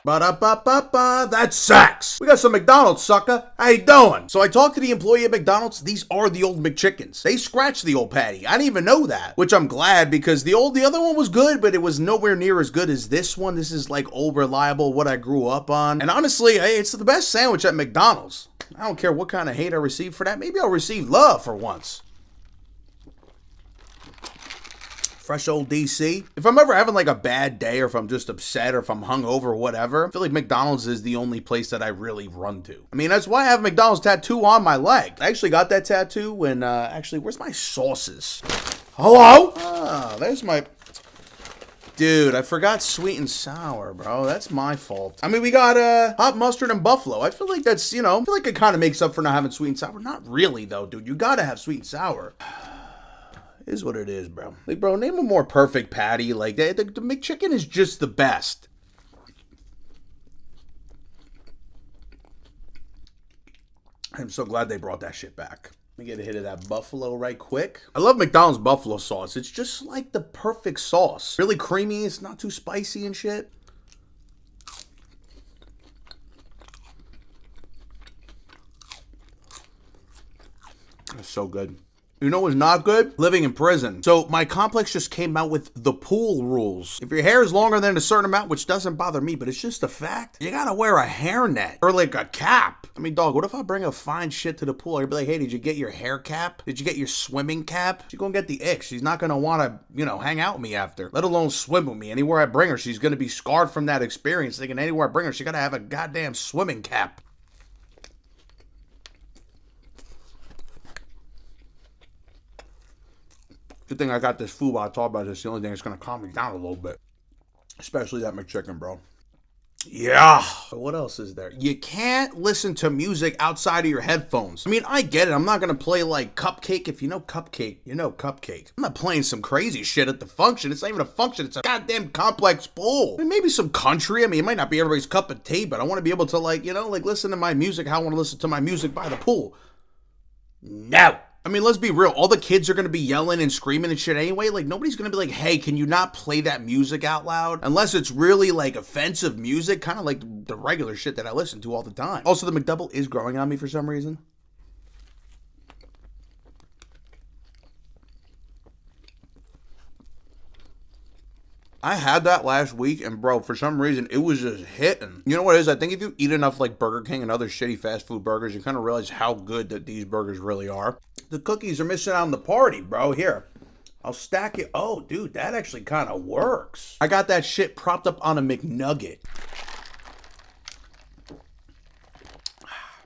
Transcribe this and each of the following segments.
Ba-da-ba-ba-ba, that's sex. We got some McDonald's, sucker. How you doing? So I talked to the employee at McDonald's. These are the old McChickens. They scratched the old patty. I didn't even know that, which I'm glad because the other one was good, but it was nowhere near as good as this one. This is like old reliable, what I grew up on. And honestly, hey, it's the best sandwich at McDonald's. I don't care what kind of hate I receive for that. Maybe I'll receive love for once. Fresh old DC. If I'm ever having like a bad day or if I'm just upset or if I'm hungover or whatever, I feel like McDonald's is the only place that I really run to. I mean, that's why I have a McDonald's tattoo on my leg. I actually got that tattoo when, actually, where's my sauces? Hello? Ah, there's my... Dude, I forgot sweet and sour, bro. That's my fault. I mean, we got hot mustard and buffalo. I feel like that's, I feel like it kind of makes up for not having sweet and sour. Not really, though, dude. You gotta have sweet and sour. Is what it is, bro. Like, bro, name a more perfect patty. Like, the McChicken is just the best. I'm so glad they brought that shit back. Let me get a hit of that buffalo right quick. I love McDonald's buffalo sauce. It's just like the perfect sauce. Really creamy. It's not too spicy and shit. It's so good. You know what's not good? Living in prison. So my complex just came out with the pool rules. If your hair is longer than a certain amount, which doesn't bother me, but it's just a fact, you gotta wear a hairnet or like a cap. I mean, dog, what if I bring a fine shit to the pool? I'd be like, hey, did you get your hair cap? Did you get your swimming cap? She's gonna get the ick. She's not gonna wanna, hang out with me after, let alone swim with me. Anywhere I bring her, she's gonna be scarred from that experience, thinking anywhere I bring her, she gotta have a goddamn swimming cap. Good thing I got this food while I talk about this. The only thing that's going to calm me down a little bit. Especially that McChicken, bro. Yeah. What else is there? You can't listen to music outside of your headphones. I mean, I get it. I'm not going to play like Cupcake. If you know Cupcake, you know Cupcake. I'm not playing some crazy shit at the function. It's not even a function. It's a goddamn complex pool. I mean, maybe some country. I mean, it might not be everybody's cup of tea, but I want to be able to listen to my music how I want to listen to my music by the pool. No. I mean, let's be real. All the kids are going to be yelling and screaming and shit anyway. Like, nobody's going to be like, hey, can you not play that music out loud? Unless it's really, like, offensive music, kind of like the regular shit that I listen to all the time. Also, the McDouble is growing on me for some reason. I had that last week, and bro, for some reason, it was just hitting. You know what it is? I think if you eat enough like Burger King and other shitty fast food burgers, you kind of realize how good that these burgers really are. The cookies are missing out on the party, bro. Here, I'll stack it. Oh, dude, that actually kind of works. I got that shit propped up on a McNugget.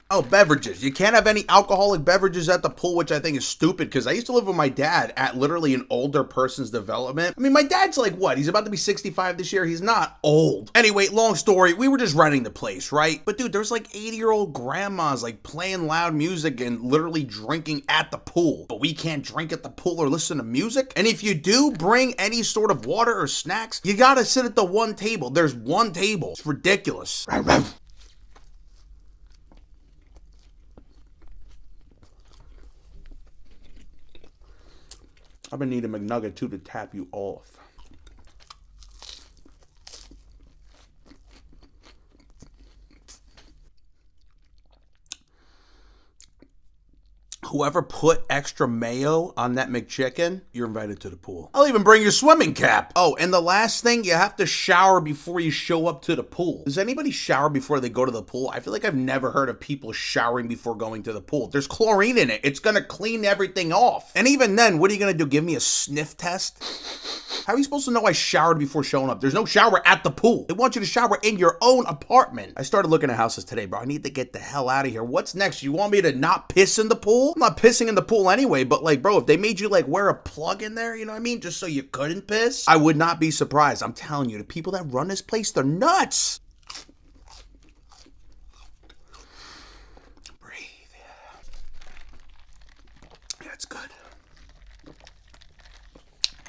Oh, beverages. You can't have any alcoholic beverages at the pool, which I think is stupid because I used to live with my dad at literally an older person's development. I mean, my dad's like, what? He's about to be 65 this year. He's not old. Anyway, long story. We were just renting the place, right? But dude, there's like 80-year-old grandmas like playing loud music and literally drinking at the pool. But we can't drink at the pool or listen to music. And if you do bring any sort of water or snacks, you gotta sit at the one table. There's one table. It's ridiculous. I've been needing McNugget too to tap you off. Whoever put extra mayo on that McChicken, you're invited to the pool. I'll even bring your swimming cap. Oh, and the last thing, you have to shower before you show up to the pool. Does anybody shower before they go to the pool? I feel like I've never heard of people showering before going to the pool. There's chlorine in it. It's gonna clean everything off. And even then, what are you gonna do? Give me a sniff test? How are you supposed to know I showered before showing up? There's no shower at the pool. They want you to shower in your own apartment. I started looking at houses today, bro. I need to get the hell out of here. What's next? You want me to not piss in the pool? I'm not pissing in the pool anyway, but like, bro, if they made you like wear a plug in there, you know what I mean? Just so you couldn't piss, I would not be surprised. I'm telling you, the people that run this place, they're nuts. Breathe. That's good.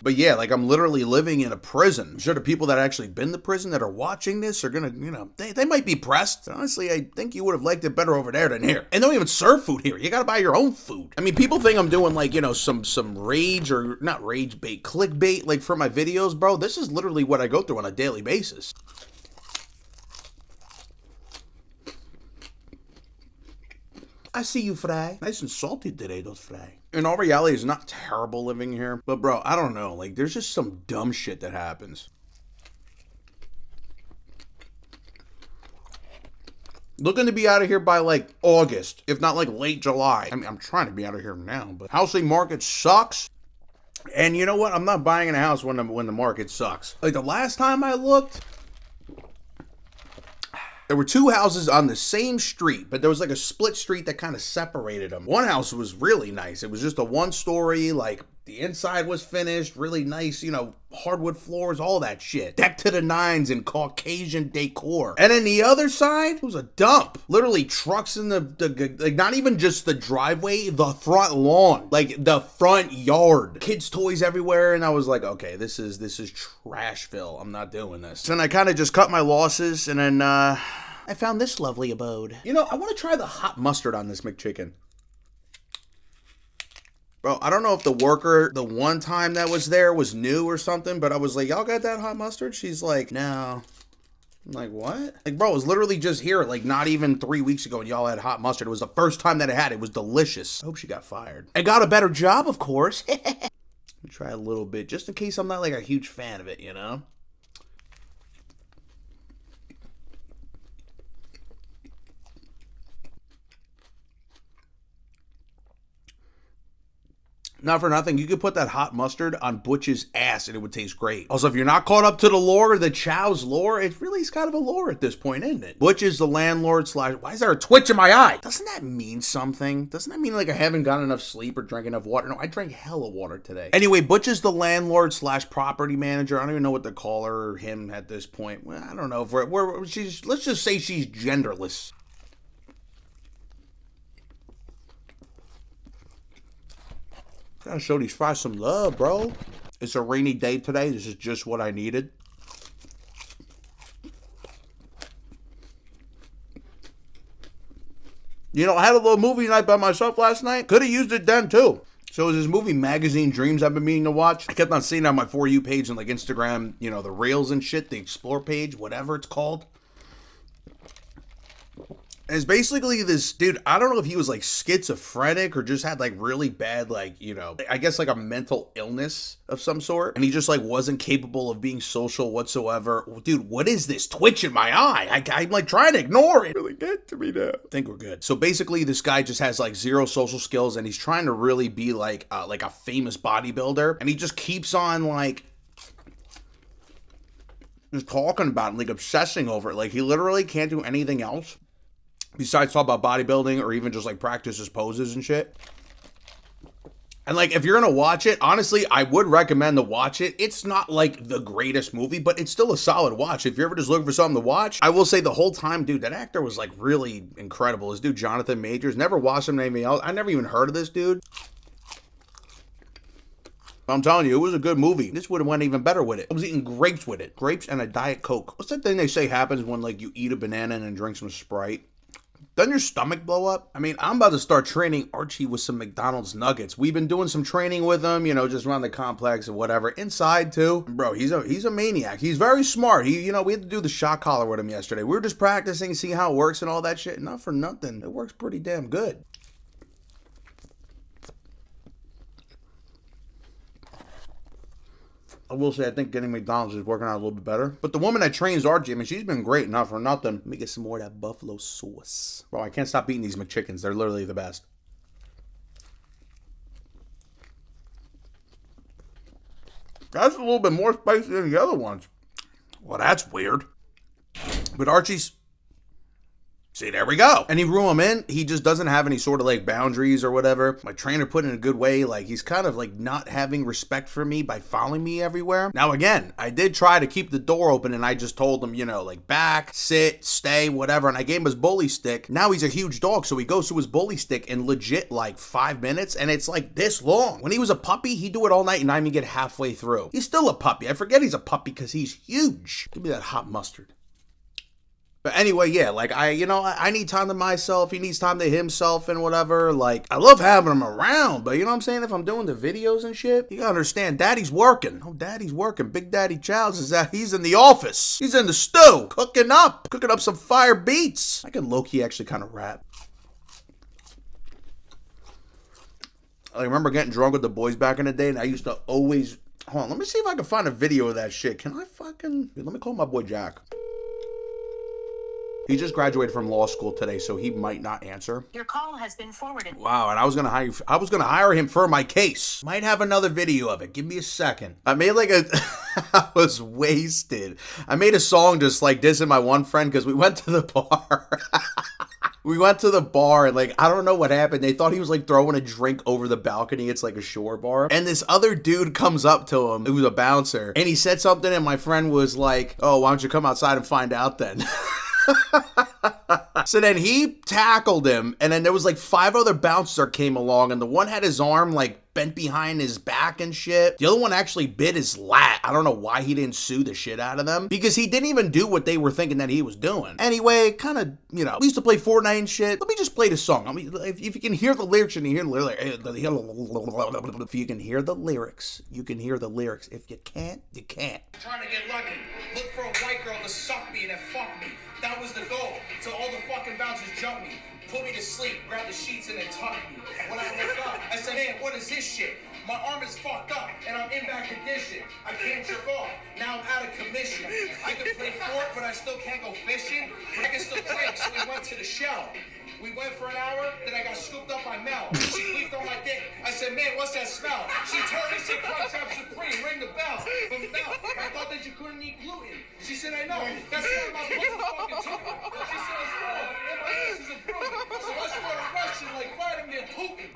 But yeah, like I'm literally living in a prison. I'm sure the people that actually been to prison that are watching this are gonna, they might be pressed. Honestly, I think you would have liked it better over there than here. And they don't even serve food here. You gotta buy your own food. I mean, people think I'm doing like, some rage or not rage bait, clickbait, like for my videos, bro. This is literally what I go through on a daily basis. I see you, Frey. Nice and salty today, those Frey. In all reality, it's not terrible living here. But bro, I don't know. Like, there's just some dumb shit that happens. Looking to be out of here by like August, if not like late July. I mean, I'm trying to be out of here now, but housing market sucks. And you know what? I'm not buying a house when the market sucks. Like the last time I looked, there were two houses on the same street, but there was like a split street that kind of separated them. One house was really nice. It was just a one-story, like the inside was finished, really nice, you know, hardwood floors, all that shit. Deck to the nines in Caucasian decor. And then the other side, it was a dump. Literally trucks in the like not even just the driveway, the front lawn, like the front yard. Kids' toys everywhere, and I was like, okay, this is Trashville. I'm not doing this. So then I kind of just cut my losses, and then I found this lovely abode. You know, I want to try the hot mustard on this McChicken. Bro, I don't know if the worker, the one time that was there was new or something, but I was like, y'all got that hot mustard? She's like, no. I'm like, what? Like, bro, it was literally just here, like, not even 3 weeks ago, and y'all had hot mustard. It was the first time that I had it. It was delicious. I hope she got fired. I got a better job, of course. Try a little bit, just in case I'm not, like, a huge fan of it, you know? Not for nothing, you could put that hot mustard on Butch's ass and it would taste great. Also, if you're not caught up to the lore, the Chow's lore, it really is kind of a lore at this point, isn't it? Butch is the landlord slash... Why is there a twitch in my eye? Doesn't that mean something? Doesn't that mean like I haven't gotten enough sleep or drank enough water? No, I drank hella water today. Anyway, Butch is the landlord slash property manager. I don't even know what to call her or him at this point. Well, I don't know. Let's just say she's genderless. Gotta show these fries some love, bro. It's a rainy day today. This is just what I needed. You know, I had a little movie night by myself last night. Could have used it then, too. So it was this movie, Magazine Dreams, I've been meaning to watch. I kept on seeing it on my For You page and, like, Instagram, you know, the Reels and shit, the Explore page, whatever it's called. And it's basically this dude, I don't know if he was like schizophrenic or just had like really bad, like, you know, I guess like a mental illness of some sort. And he just like wasn't capable of being social whatsoever. Dude, what is this twitch in my eye? I'm like trying to ignore it. Really get to me now. I think we're good. So basically this guy just has like zero social skills and he's trying to really be like a famous bodybuilder. And he just keeps on like just talking about it, like obsessing over it. Like he literally can't do anything else besides talk about bodybuilding or even just like practice his poses and shit. And like, if you're gonna watch it, honestly, I would recommend to watch it. It's not like the greatest movie, but it's still a solid watch. If you're ever just looking for something to watch, I will say the whole time, dude, that actor was like really incredible. This dude, Jonathan Majors, never watched him anything else. I never even heard of this dude. I'm telling you, it was a good movie. This would have went even better with it. I was eating grapes with it. Grapes and a Diet Coke. What's that thing they say happens when like you eat a banana and then drink some Sprite? Doesn't your stomach blow up? I mean, I'm about to start training Archie with some McDonald's nuggets. We've been doing some training with him, you know, just around the complex or whatever. Inside too. Bro, he's a maniac. He's very smart. We had to do the shot collar with him yesterday. We were just practicing, see how it works and all that shit. Not for nothing. It works pretty damn good. I will say, I think getting McDonald's is working out a little bit better. But the woman that trains Archie, I mean, she's been great, not for nothing. Let me get some more of that buffalo sauce. Bro, I can't stop eating these McChickens. They're literally the best. That's a little bit more spicy than the other ones. Well, that's weird. But Archie's... See, there we go. Any room I'm in, he just doesn't have any sort of like boundaries or whatever. My trainer put it in a good way. Like he's kind of like not having respect for me by following me everywhere. Now again, I did try to keep the door open and I just told him, you know, like back, sit, stay, whatever. And I gave him his bully stick. Now he's a huge dog. So he goes to his bully stick in legit like 5 minutes. And it's like this long. When he was a puppy, he'd do it all night and not even get halfway through. He's still a puppy. I forget he's a puppy because he's huge. Give me that hot mustard. But anyway, yeah, like I need time to myself. He needs time to himself and whatever. Like, I love having him around, but you know what I'm saying? If I'm doing the videos and shit, you gotta understand, daddy's working. Oh, daddy's working. Big Daddy Chow's he's in the office. He's in the stew, cooking up some fire beats. I can low-key actually kind of rap. I remember getting drunk with the boys back in the day, and I used to always... Hold on, let me see if I can find a video of that shit. Can I fucking... Let me call my boy Jack. He just graduated from law school today, so he might not answer. Your call has been forwarded. Wow, and I was gonna hire him for my case. Might have another video of it. Give me a second. I made like a... I was wasted. I made a song just like dissing my one friend because we went to the bar. We went to the bar and like, I don't know what happened. They thought he was like throwing a drink over the balcony. It's like a shore bar. And this other dude comes up to him. It was a bouncer. And he said something and my friend was like, oh, why don't you come outside and find out then? So then he tackled him, and then there was like 5 other bouncers that came along, and the one had his arm like bent behind his back and shit. The other one actually bit his lat. I don't know why he didn't sue the shit out of them, because he didn't even do what they were thinking that he was doing. Anyway, kind of, you know, we used to play Fortnite and shit. Let me just play the song. I mean, if you can hear the lyrics, and you hear the lyrics, if you can hear the lyrics, you can hear the lyrics. If you can't, you can't. Trying to get lucky. Look for a white girl to suck me and then fuck me. That was the goal. So all the fucking bouncers jumped me, put me to sleep, grabbed the sheets and then tucked me. When I woke up, I said, man, what is this shit? My arm is fucked up and I'm in bad condition. I can't jerk off. Now I'm out of commission. I can play fort, but I still can't go fishing. But I can still drink, so we went to the shell. We went for an hour, then I got scooped up by Mel. She leaped on my dick. I said, man, what's that smell? She told me, she Crunchwrap Supreme, ring the bell. But Mel, I thought that you couldn't eat gluten. She said, I know. That's why my pussy fucking took me. She said, it's wrong. And my ass is improving. So I started rushing like Vladimir Putin.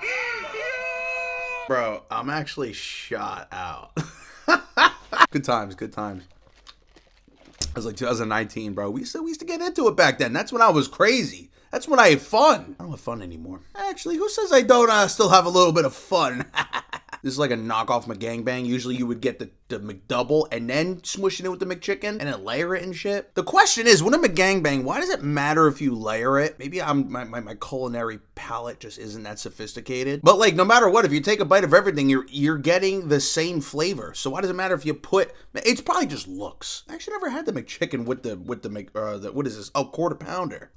Bro, I'm actually shot out. Good times, good times. It was like 2019, bro. We used to get into it back then. That's when I was crazy. That's when I had fun. I don't have fun anymore. Actually, who says I don't still have a little bit of fun? This is like a knockoff McGangbang. Usually you would get the McDouble and then smush it in with the McChicken and then layer it and shit. The question is, when a McGangbang, why does it matter if you layer it? Maybe my culinary palate just isn't that sophisticated. But like, no matter what, if you take a bite of everything, you're getting the same flavor. So why does it matter if you put? It's probably just looks. I actually never had the McChicken with the what is this? Oh, quarter pounder.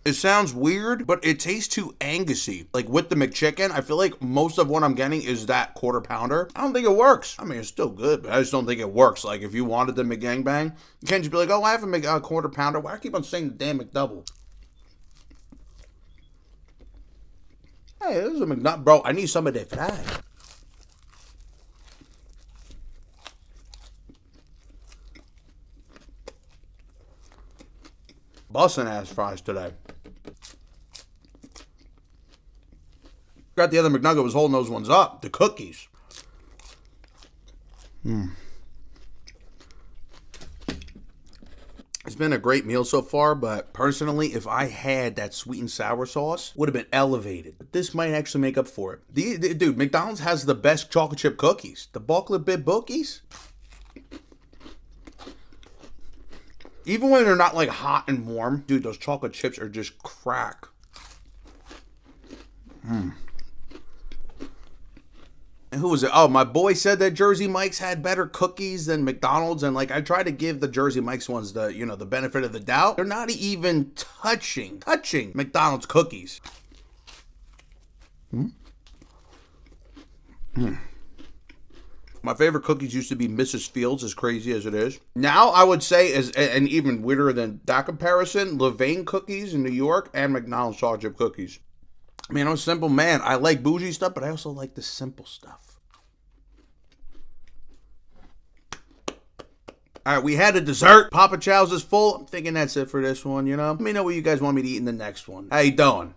It sounds weird, but it tastes too Angusy. Like with the McChicken, I feel like most of what I'm getting is that quarter pounder. I don't think it works. I mean, it's still good, but I just don't think it works. Like if you wanted the McGangbang, you can't just be like, oh, I have a quarter pounder. Why do I keep on saying the damn McDouble? Hey, this is a McNugget. Bro, I need some of that fry. Bussin' ass fries today. Got the other McNugget was holding those ones up. The cookies. It's been a great meal so far, but personally, if I had that sweet and sour sauce, would have been elevated. But this might actually make up for it. Dude, McDonald's has the best chocolate chip cookies. The Chocolate Bit Bookies. Even when they're not like hot and warm, dude, those chocolate chips are just crack. And who was it? Oh, my boy said that Jersey Mike's had better cookies than McDonald's, and like I try to give the Jersey Mike's ones the the benefit of the doubt. They're not even touching McDonald's cookies. My favorite cookies used to be Mrs. Fields, as crazy as it is. Now I would say, and even weirder than that comparison, Levain cookies in New York and McDonald's chocolate chip cookies. I mean, I'm a simple man. I like bougie stuff, but I also like the simple stuff. All right, we had a dessert. Papa Chow's is full. I'm thinking that's it for this one, Let me know what you guys want me to eat in the next one. How you doing?